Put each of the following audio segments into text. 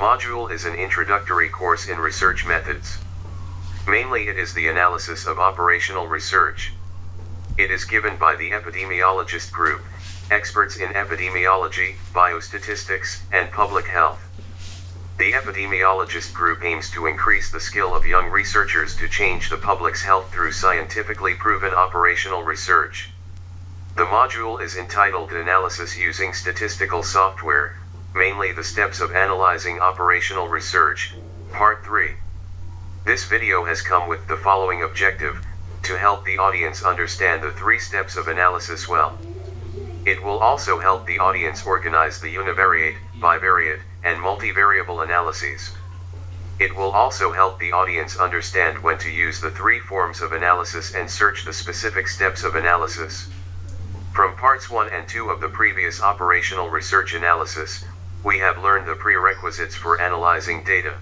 module is an introductory course in research methods. Mainly it is the analysis of operational research. It is given by the epidemiologist group, experts in epidemiology, biostatistics, and public health. The epidemiologist group aims to increase the skill of young researchers to change the public's health through scientifically proven operational research. The module is entitled Analysis Using Statistical Software, mainly the steps of analyzing operational research, Part 3. This video has come with the following objective, to help the audience understand the 3 steps of analysis well. It will also help the audience organize the univariate, bivariate, and multivariable analyses. It will also help the audience understand when to use the 3 forms of analysis and search the specific steps of analysis. From parts 1 and 2 of the previous operational research analysis, we have learned the prerequisites for analyzing data.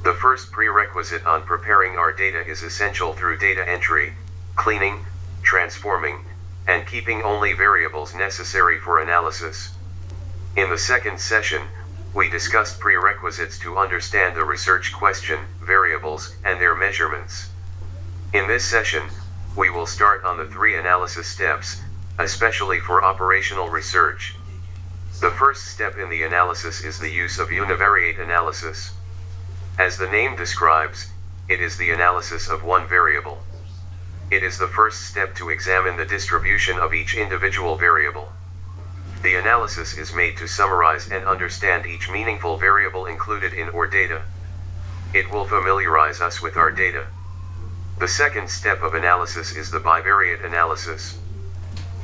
The first prerequisite on preparing our data is essential through data entry, cleaning, transforming, and keeping only variables necessary for analysis. In the second session, we discussed prerequisites to understand the research question, variables, and their measurements. In this session, we will start on the 3 analysis steps, especially for operational research. The first step in the analysis is the use of univariate analysis. As the name describes, it is the analysis of one variable. It is the first step to examine the distribution of each individual variable. The analysis is made to summarize and understand each meaningful variable included in our data. It will familiarize us with our data. The second step of analysis is the bivariate analysis.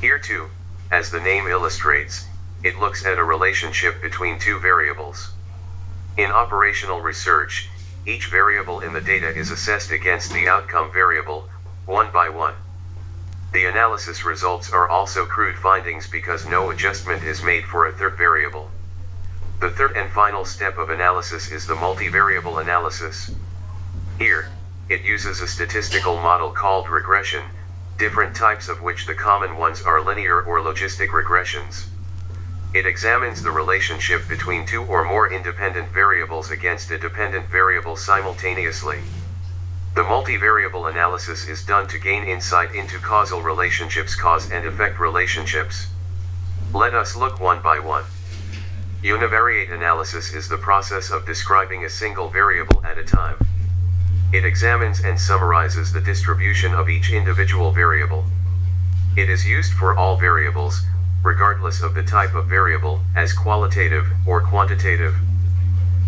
Here too, as the name illustrates, it looks at a relationship between 2 variables. In operational research, each variable in the data is assessed against the outcome variable, one by one. The analysis results are also crude findings because no adjustment is made for a third variable. The third and final step of analysis is the multivariable analysis. Here, it uses a statistical model called regression, different types of which the common ones are linear or logistic regressions. It examines the relationship between 2 or more independent variables against a dependent variable simultaneously. The multivariable analysis is done to gain insight into causal relationships, cause and effect relationships. Let us look one by one. Univariate analysis is the process of describing a single variable at a time. It examines and summarizes the distribution of each individual variable. It is used for all variables, regardless of the type of variable, as qualitative or quantitative.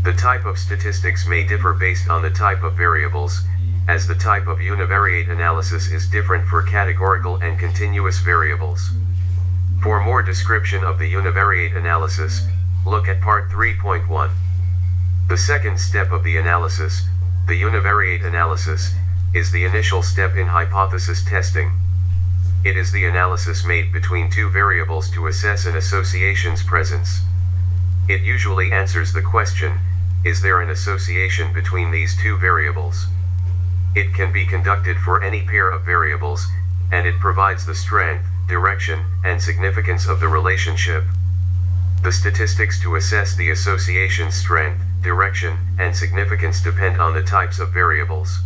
The type of statistics may differ based on the type of variables, as the type of univariate analysis is different for categorical and continuous variables. For more description of the univariate analysis, look at part 3.1. The second step of the analysis, the univariate analysis, is the initial step in hypothesis testing. It is the analysis made between 2 variables to assess an association's presence. It usually answers the question, is there an association between these 2 variables? It can be conducted for any pair of variables, and it provides the strength, direction, and significance of the relationship. The statistics to assess the association's strength, direction, and significance depend on the types of variables.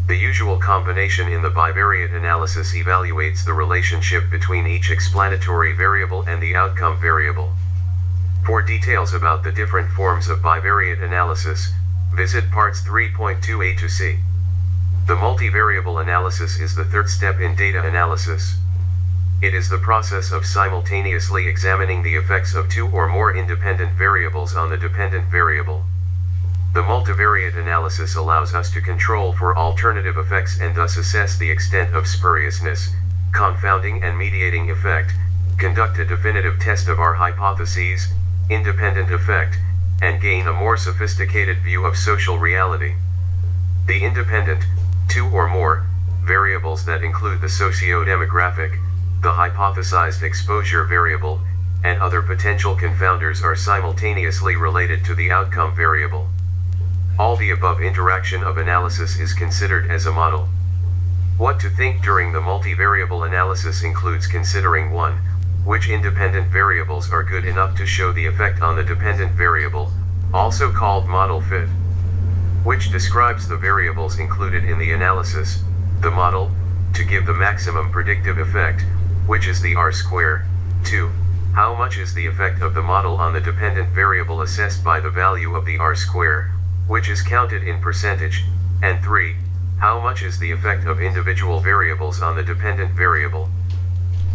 The usual combination in the bivariate analysis evaluates the relationship between each explanatory variable and the outcome variable. For details about the different forms of bivariate analysis, visit parts 3.2a to c. The multivariable analysis is the third step in data analysis. It is the process of simultaneously examining the effects of 2 or more independent variables on the dependent variable. The multivariate analysis allows us to control for alternative effects and thus assess the extent of spuriousness, confounding and mediating effect, conduct a definitive test of our hypotheses, independent effect, and gain a more sophisticated view of social reality. The independent, 2 or more, variables that include the socio-demographic, the hypothesized exposure variable, and other potential confounders are simultaneously related to the outcome variable. All the above interaction of analysis is considered as a model. What to think during the multivariable analysis includes considering 1. Which independent variables are good enough to show the effect on the dependent variable, also called model fit, which describes the variables included in the analysis, the model, to give the maximum predictive effect, which is the R-square, 2, how much is the effect of the model on the dependent variable assessed by the value of the R-square, which is counted in percentage, and 3, how much is the effect of individual variables on the dependent variable.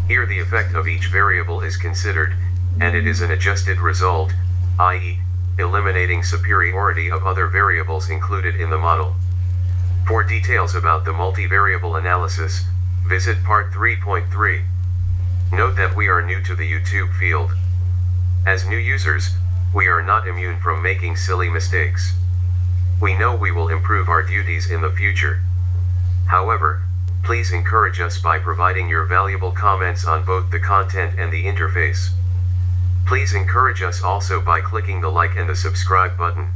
Here the effect of each variable is considered, and it is an adjusted result, i.e., eliminating superiority of other variables included in the model. For details about the multivariable analysis, visit part 3.3. Note that we are new to the YouTube field. As new users, we are not immune from making silly mistakes. We know we will improve our duties in the future. However, please encourage us by providing your valuable comments on both the content and the interface. Please encourage us also by clicking the like and the subscribe button.